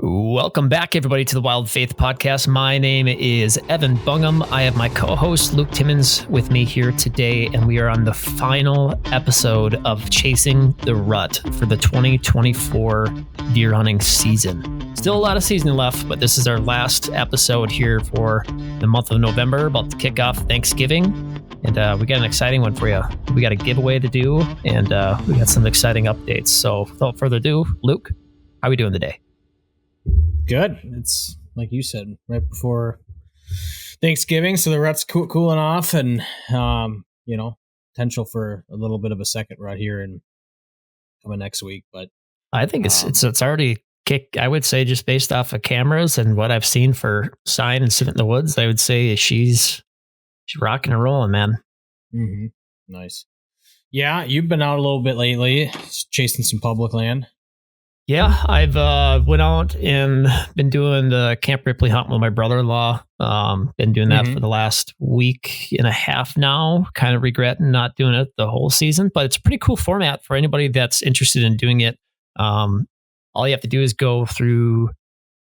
Welcome back, everybody, to the Wild Faith Podcast. My name is Evan Bungum. I have my co-host Luke Timmons with me here today, and we are on the final episode of Chasing the Rut for the 2024 deer hunting season. Still a lot of season left, but this is our last episode here for the month of November, about to kick off Thanksgiving. And we got an exciting one for you. We got a giveaway to do, and we got some exciting updates. So without further ado, Luke, how are we doing today? Good. It's like you said, right before Thanksgiving, so the rut's cooling off, and potential for a little bit of a second rut here and coming next week. But I think it's already kicked. I would say, just based off of cameras and what I've seen for Sign and Sit in the Woods, I would say she's rocking and rolling, man. Mm-hmm. Nice. Yeah, you've been out a little bit lately, chasing some public land. Yeah, I've went out and been doing the Camp Ripley hunt with my brother-in-law. Been doing that for the last week and a half now. Kind of regretting not doing it the whole season, but it's a pretty cool format for anybody that's interested in doing it. All you have to do is go through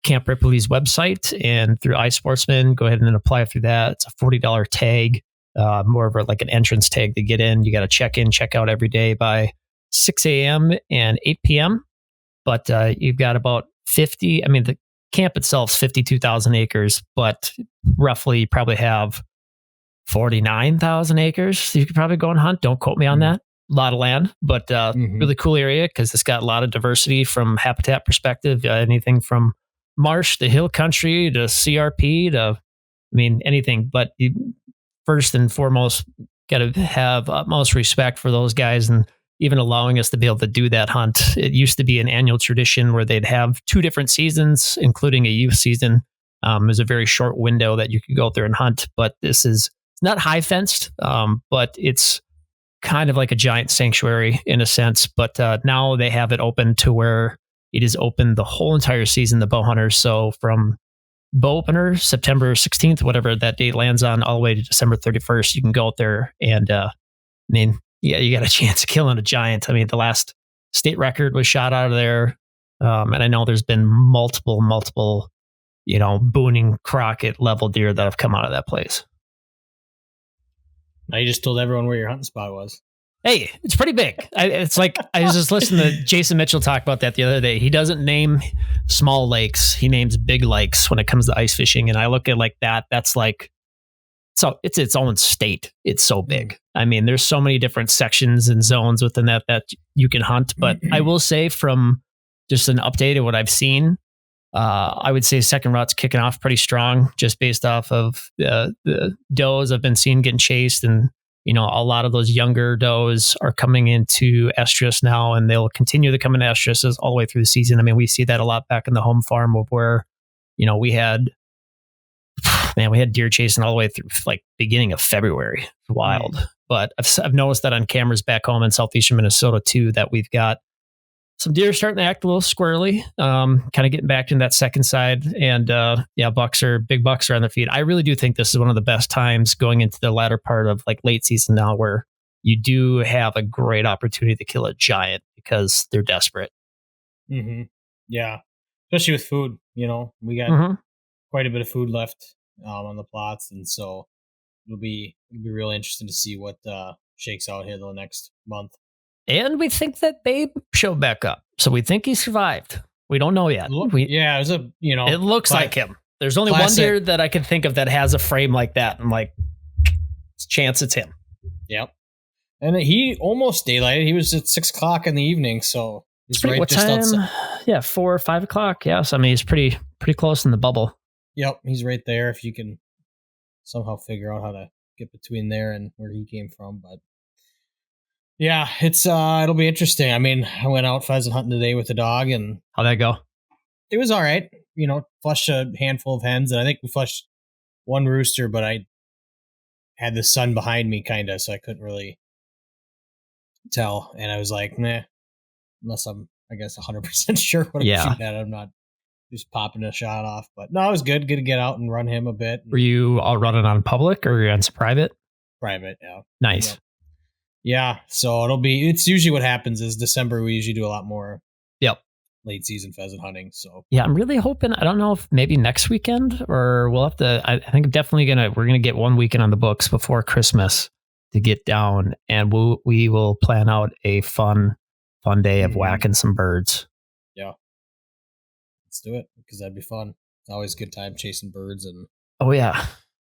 Camp Ripley's website and through iSportsman. Go ahead and apply through that. It's a $40 tag, more of like an entrance tag to get in. You got to check in, check out every day by 6 a.m. and 8 p.m. But you've got about 50. I mean, the camp itself is 52,000 acres, but roughly you probably have 49,000 acres. So you could probably go and hunt. Don't quote me on that. A lot of land, but really cool area because it's got a lot of diversity from habitat perspective. Anything from marsh to hill country to CRP to, anything. But you first and foremost got to have utmost respect for those guys and even allowing us to be able to do that hunt. It used to be an annual tradition where they'd have 2 different seasons, including a youth season. It was a very short window that you could go out there and hunt, but this is not high fenced, but it's kind of like a giant sanctuary in a sense. But now they have it open to where it is open the whole entire season, the bow hunters. So from bow opener, September 16th, whatever that date lands on, all the way to December 31st, you can go out there and, yeah, you got a chance of killing a giant. The last state record was shot out of there. And I know there's been multiple, Boone and Crockett level deer that have come out of that place. Now you just told everyone where your hunting spot was. Hey, it's pretty big. It's like, I was just listening to Jason Mitchell talk about that the other day. He doesn't name small lakes. He names big lakes when it comes to ice fishing. And I look at like that. That's like, so it's its own state. It's so big. There's so many different sections and zones within that you can hunt. But I will say, from just an update of what I've seen, I would say second rut's kicking off pretty strong, just based off of the does I've been seeing getting chased. And, a lot of those younger does are coming into estrus now, and they'll continue to come into estrus all the way through the season. We see that a lot back in the home farm where, we had deer chasing all the way through like beginning of February. Wild. But I've noticed that on cameras back home in southeastern Minnesota too, that we've got some deer starting to act a little squirrely, kind of getting back in that second side. And big bucks are on their feet. I really do think this is one of the best times going into the latter part of like late season now, where you do have a great opportunity to kill a giant because they're desperate. Mm-hmm. Yeah. Especially with food, we got quite a bit of food left on the plots, and so it'll be real interesting to see what shakes out here the next month. And we think that Babe showed back up, so we think he survived. We don't know yet. It was it looks like him. There's only one deer that I can think of that has a frame like that. I'm like, chance it's him. Yep. And he almost daylighted. He was at 6 o'clock in the evening, so he's right just outside. Yeah, 4 or 5 o'clock. Yes, he's pretty close in the bubble. Yep, he's right there. If you can somehow figure out how to get between there and where he came from, but yeah, it's it'll be interesting. I went out pheasant hunting today with the dog, and how'd that go? It was all right. Flushed a handful of hens, and I think we flushed one rooster, but I had the sun behind me kind of, so I couldn't really tell. And I was like, nah, unless I'm, 100% sure what I'm shooting at. I'm not just popping a shot off. But no, it was good. Good to get out and run him a bit. Were you all running on public or on private? Private, yeah. Nice. Yeah. So it's usually what happens is December, we usually do a lot more late season pheasant hunting. So Yeah, I'm really hoping. I don't know if maybe next weekend or we'll have to. I think definitely we're gonna get one weekend on the books before Christmas to get down, and we will plan out a fun day of whacking some birds. Yeah, let's do it because that'd be fun. It's always a good time chasing birds and. Oh yeah,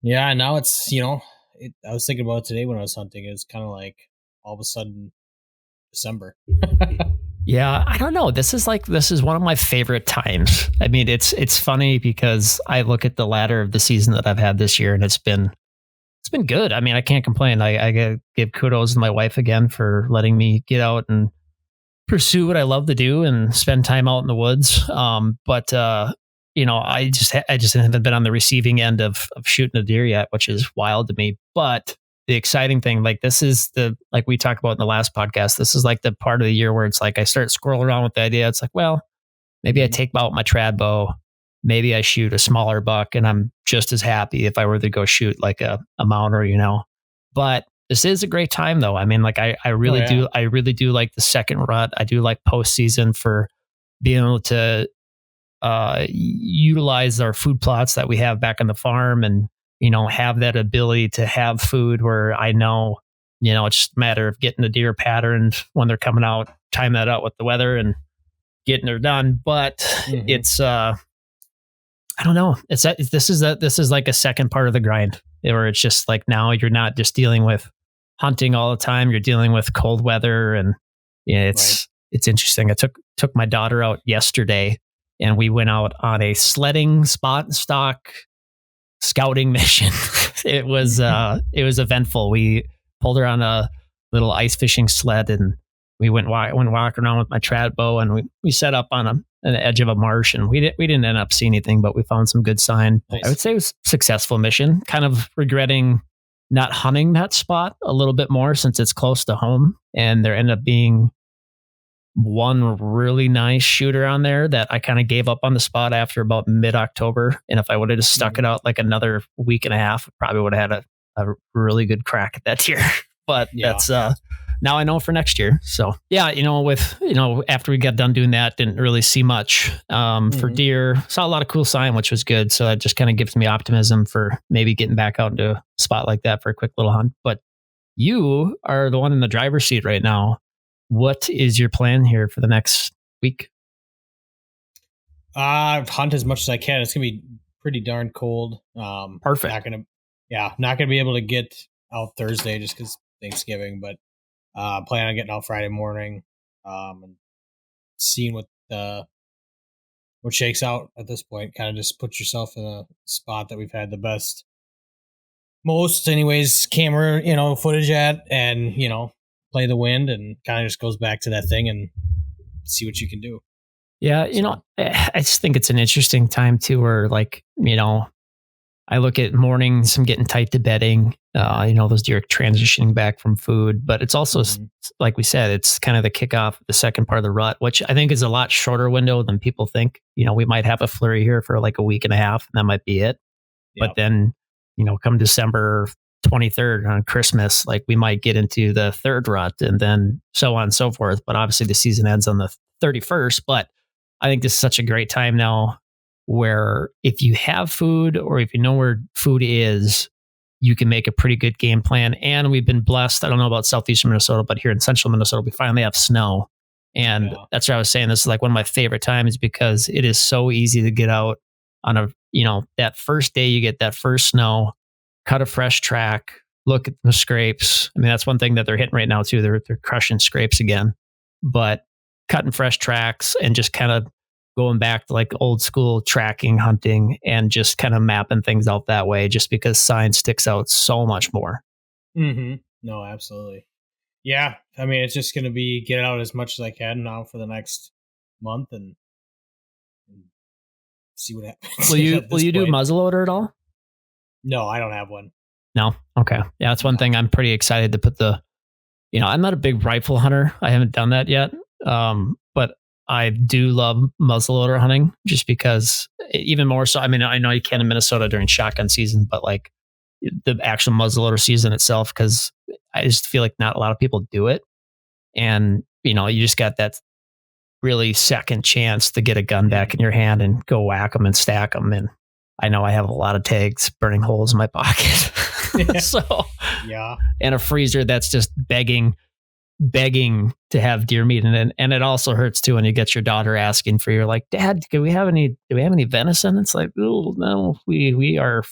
Yeah, now it's I was thinking about it today when I was hunting. It's kind of like all of a sudden December. yeah. I don't know. This is one of my favorite times. I mean, it's funny because I look at the ladder of the season that I've had this year, and it's been good. I mean, I can't complain. I gotta give kudos to my wife again for letting me get out and pursue what I love to do and spend time out in the woods. But I just haven't been on the receiving end of shooting a deer yet, which is wild to me. But the exciting thing, like this is like we talked about in the last podcast, this is like the part of the year where it's like I start scrolling around with the idea. It's like, well, maybe I take out my trad bow, maybe I shoot a smaller buck, and I'm just as happy if I were to go shoot like a mounter, But this is a great time though. I mean, like I really do. I really do like the second rut. I do like postseason for being able to utilize our food plots that we have back on the farm and, have that ability to have food where I know, it's just a matter of getting the deer patterned when they're coming out, time that out with the weather and getting her done. But it's, I don't know. This is like a second part of the grind where it's just like now you're not just dealing with hunting all the time. You're dealing with cold weather and it's interesting. I took my daughter out yesterday and we went out on a sledding spot and stock scouting mission. It was eventful. We pulled her on a little ice fishing sled and we went walking around with my trad bow and we set up on an edge of a marsh and we didn't end up seeing anything, but we found some good sign. Nice. I would say it was a successful mission. Kind of regretting not hunting that spot a little bit more since it's close to home, and there ended up being one really nice shooter on there that I kind of gave up on the spot after about mid-October. And if I would have just stuck it out like another week and a half, I probably would have had a really good crack at that deer. But that's now I know for next year. So yeah, after we got done doing that, didn't really see much for deer. Saw a lot of cool sign, which was good. So that just kind of gives me optimism for maybe getting back out into a spot like that for a quick little hunt. But you are the one in the driver's seat right now. What is your plan here for the next week? Hunt as much as I can. It's gonna be pretty darn cold. Perfect. Not gonna be able to get out Thursday just because Thanksgiving, but plan on getting out Friday morning, and seeing what shakes out at this point. Kind of just put yourself in a spot that we've had the most anyways camera footage at, and play the wind, and kind of just goes back to that thing and see what you can do. Yeah, I just think it's an interesting time too, where I look at mornings, I'm getting tight to bedding. Those deer transitioning back from food, but it's also like we said, it's kind of the kickoff, the second part of the rut, which I think is a lot shorter window than people think. We might have a flurry here for like a week and a half, and that might be it. Yep. But then, come December 23rd on Christmas, like we might get into the third rut and then so on and so forth. But obviously the season ends on the 31st. But I think this is such a great time now where if you have food or if you know where food is, you can make a pretty good game plan. And we've been blessed. I don't know about southeastern Minnesota, but here in central Minnesota, we finally have snow. And that's what I was saying. This is like one of my favorite times because it is so easy to get out on that first day you get that first snow, cut a fresh track, look at the scrapes. I mean, that's one thing that they're hitting right now too. They're crushing scrapes again, but cutting fresh tracks and just kind of going back to like old school tracking, hunting, and just kind of mapping things out that way, just because sign sticks out so much more. No, absolutely. Yeah. I mean, it's just going to be get out as much as I can now for the next month and see what happens. Will you do muzzleloader at all? No, I don't have one. No. Okay. Yeah. That's one thing I'm pretty excited to put I'm not a big rifle hunter. I haven't done that yet. But I do love muzzleloader hunting just because even more so, I mean, I know you can in Minnesota during shotgun season, but like the actual muzzleloader season itself, because I just feel like not a lot of people do it. And, you just got that really second chance to get a gun back in your hand and go whack them and stack them. And I know I have a lot of tags burning holes in my pocket. So, yeah. And a freezer that's just begging to have deer meat in it. And it also hurts too when you get your daughter asking for, you're like, Dad, do we have any venison? It's like, oh no, we are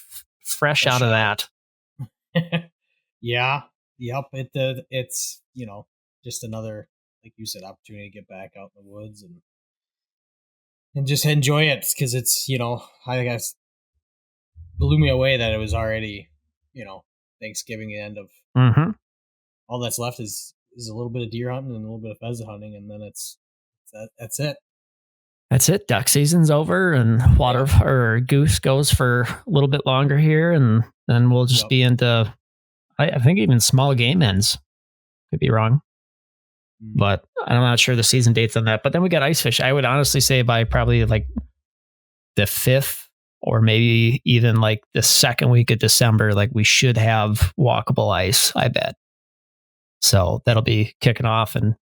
fresh out of that. Yeah. Yep. It's, just another, like you said, opportunity to get back out in the woods and just enjoy it. Cause it's, I guess blew me away that it was already, Thanksgiving, the end of all that's left is a little bit of deer hunting and a little bit of pheasant hunting. And then that's it. That's it. Duck season's over and water or goose goes for a little bit longer here. And then we'll just be into, I think even small game ends. Could be wrong, but I'm not sure the season dates on that. But then we got ice fish. I would honestly say by probably like the 5th or maybe even like the second week of December, like we should have walkable ice, I bet. So that'll be kicking off and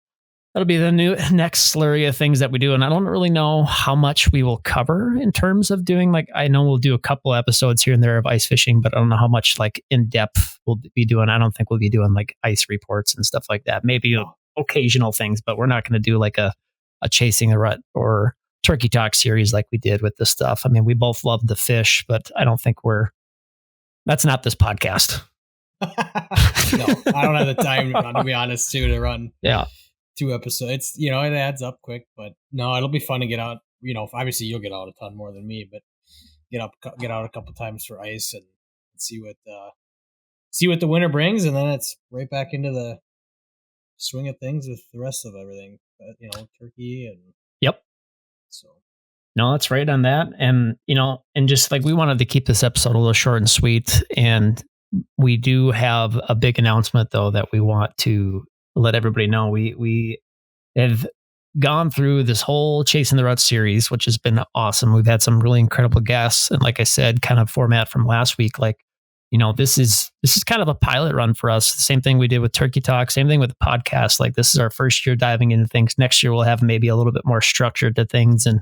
that'll be the next slurry of things that we do. And I don't really know how much we will cover in terms of doing, like, I know we'll do a couple episodes here and there of ice fishing, but I don't know how much like in depth we'll be doing. I don't think we'll be doing like ice reports and stuff like that. Maybe occasional things, but we're not going to do like a Chasing the Rut or Turkey Talk series like we did with this stuff. I mean, we both love the fish, but I don't think that's not this podcast. No, I don't have the time, to be honest, to run 2 episodes. It adds up quick, but no, it'll be fun to get out. Obviously you'll get out a ton more than me, but get out a couple times for ice and see what the winter brings, and then it's right back into the swing of things with the rest of everything. But, turkey and so. No, that's right on that. And, and just like we wanted to keep this episode a little short and sweet. And we do have a big announcement, though, that we want to let everybody know. We have gone through this whole Chasing the Rut series, which has been awesome. We've had some really incredible guests. And like I said, kind of format from last week, like, this is kind of a pilot run for us. The same thing we did with Turkey Talk, same thing with the podcast. Like, this is our first year diving into things. Next year, we'll have maybe a little bit more structure to things and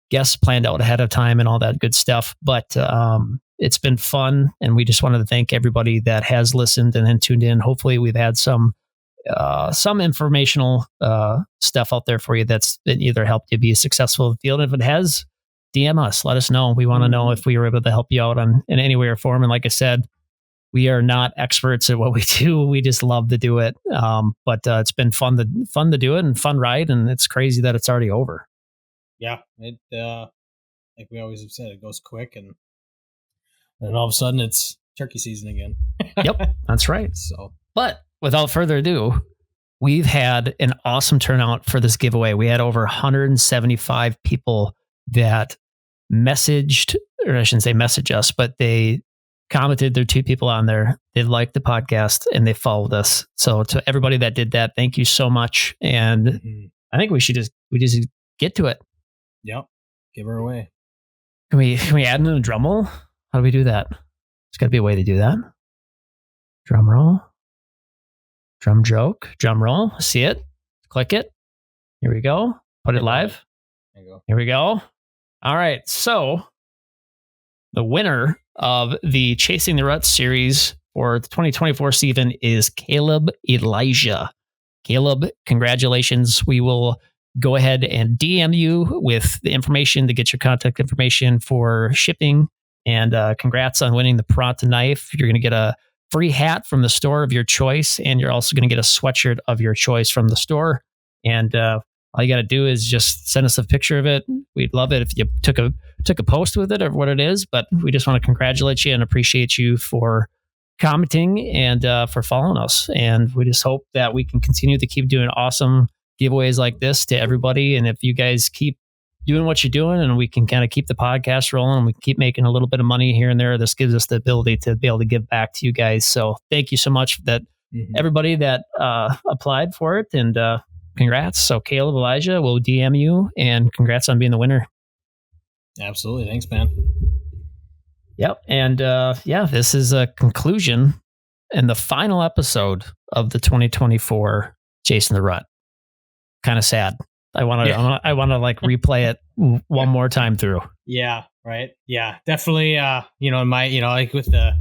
guests planned out ahead of time and all that good stuff. But it's been fun. And we just wanted to thank everybody that has listened and tuned in. Hopefully we've had some informational stuff out there for you that's been either helped you be successful in the field. If it has, DM us, let us know. We want to know if we were able to help you out in any way or form. And like I said, we are not experts at what we do. We just love to do it. But it's been fun to do it and fun ride. And it's crazy that it's already over. Yeah. It, like we always have said, it goes quick and all of a sudden it's turkey season again. Yep, that's right. So, but without further ado, we've had an awesome turnout for this giveaway. We had over 175 people that messaged, or I shouldn't say message us, but they commented. There are 2 people on there. They liked the podcast and they followed us. So to everybody that did that, thank you so much. And I think we just get to it. Yep. Give her away. Can we add in a drum roll? How do we do that? There's got to be a way to do that. Drum roll. Drum joke. Drum roll. See it. Click it. Here we go. Put it live. There you go. Here we go. All right. So the winner of the Chasing the Rut series for the 2024 season is Caleb Elijah. Caleb, congratulations. We will go ahead and DM you with the information to get your contact information for shipping. And congrats on winning the Pronto knife. You're going to get a free hat from the store of your choice, and you're also going to get a sweatshirt of your choice from the store. And all you got to do is just send us a picture of it. We'd love it if you took a post with it or what it is. But we just want to congratulate you and appreciate you for commenting and for following us. And we just hope that we can continue to keep doing awesome giveaways like this to everybody. And if you guys keep doing what you're doing and we can kind of keep the podcast rolling and we keep making a little bit of money here and there, this gives us the ability to be able to give back to you guys. So thank you so much that everybody that applied for it, and congrats. So Caleb Elijah will DM you, and congrats on being the winner. Absolutely. Thanks, man. Yep. And this is a conclusion and the final episode of the 2024 Chasing the Rut. Kind of sad. I want to like replay it one more time through. Yeah. Right. Yeah, definitely. In my, like with the,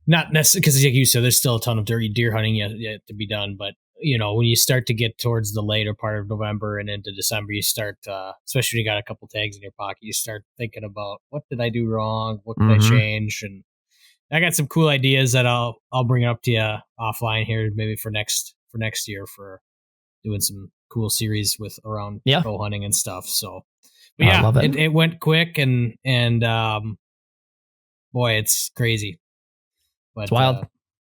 not necessarily because like you said, there's still a ton of deer hunting yet to be done. But, when you start to get towards the later part of November and into December, you start, especially when you got a couple tags in your pocket, you start thinking about what did I do wrong? What could I change? And I got some cool ideas that I'll bring up to you offline here, maybe for next year for doing some cool series with around bow hunting and stuff. So, but yeah, it went quick and boy, it's crazy. But, it's wild.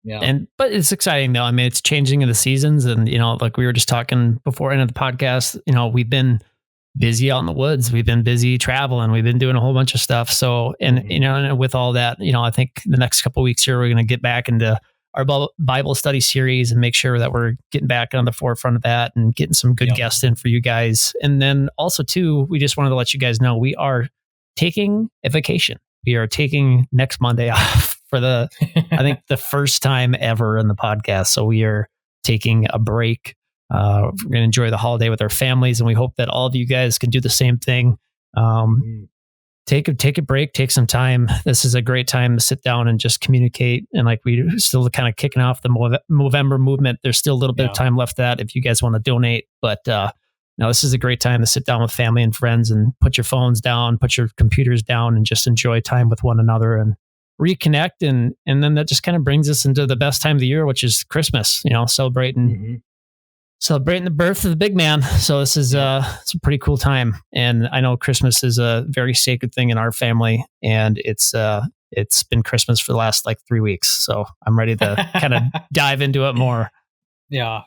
Yeah. But it's exciting though. I mean, it's changing in the seasons and, like we were just talking before end of the podcast, we've been busy out in the woods. We've been busy traveling. We've been doing a whole bunch of stuff. So, and, and with all that, I think the next couple of weeks here, we're going to get back into our Bible study series and make sure that we're getting back on the forefront of that and getting some good guests in for you guys. And then also too, we just wanted to let you guys know we are taking a vacation. We are taking next Monday off for I think the first time ever in the podcast. So we are taking a break. We're going to enjoy the holiday with our families, and we hope that all of you guys can do the same thing. Take a break, take some time. This is a great time to sit down and just communicate. And like we still kind of kicking off the Movember movement. There's still a little bit of time left that if you guys want to donate. But no, this is a great time to sit down with family and friends and put your phones down, put your computers down, and just enjoy time with one another and reconnect. And then that just kind of brings us into the best time of the year, which is Christmas. Celebrating the birth of the big man. So this is it's a pretty cool time. And I know Christmas is a very sacred thing in our family, and it's been Christmas for the last like 3 weeks. So I'm ready to kind of dive into it more. Yeah.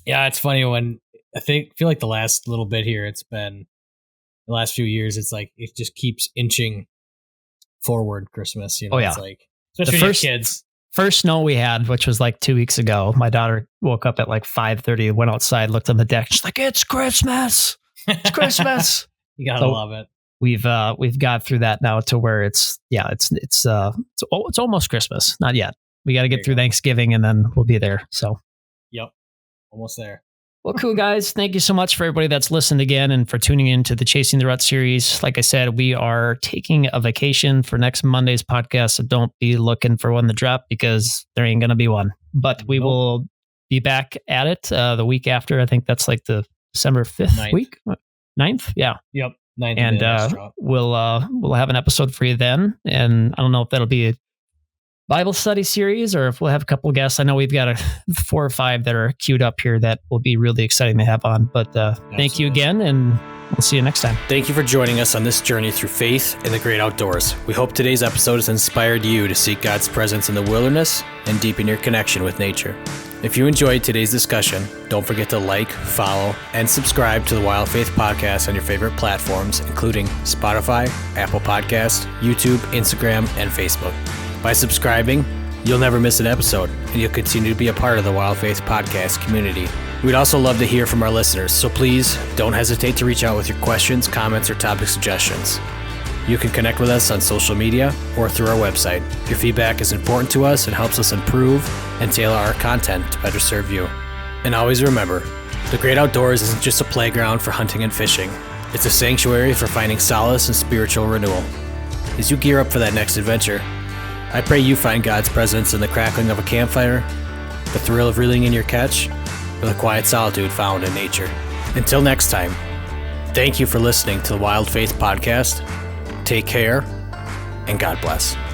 Yeah. It's funny when I feel like the last little bit here, it's been the last few years. It's like, it just keeps inching forward Christmas, It's like, especially when you have kids. First snow we had, which was like 2 weeks ago, my daughter woke up at like 5:30, went outside, looked on the deck. She's like, "It's Christmas! It's Christmas!" You gotta love it. We've got through that now to where it's almost Christmas. Not yet. We got to get through Thanksgiving and then we'll be there. So, yep, almost there. Well, cool, guys. Thank you so much for everybody that's listened again and for tuning into the Chasing the Rut series. Like I said, we are taking a vacation for next Monday's podcast, so don't be looking for one to drop because there ain't going to be one. But we will be back at it the week after. I think that's like the December 5th week? 9th? Yeah. Yep. 9th. And we'll have an episode for you then. And I don't know if that'll be a Bible study series or if we'll have a couple of guests. I know we've got 4 or 5 that are queued up here that will be really exciting to have on. But thank you again, and we'll see you next time. Thank you for joining us on this journey through faith and the great outdoors. We hope today's episode has inspired you to seek God's presence in the wilderness and deepen your connection with nature. If you enjoyed today's discussion, don't forget to like, follow, and subscribe to the Wild Faith Podcast on your favorite platforms, including Spotify, Apple Podcasts, YouTube, Instagram, and Facebook. By subscribing, you'll never miss an episode, and you'll continue to be a part of the Wild Faith Podcast community. We'd also love to hear from our listeners, so please don't hesitate to reach out with your questions, comments, or topic suggestions. You can connect with us on social media or through our website. Your feedback is important to us and helps us improve and tailor our content to better serve you. And always remember, the great outdoors isn't just a playground for hunting and fishing. It's a sanctuary for finding solace and spiritual renewal. As you gear up for that next adventure, I pray you find God's presence in the crackling of a campfire, the thrill of reeling in your catch, or the quiet solitude found in nature. Until next time, thank you for listening to the Wild Faith Podcast. Take care, and God bless.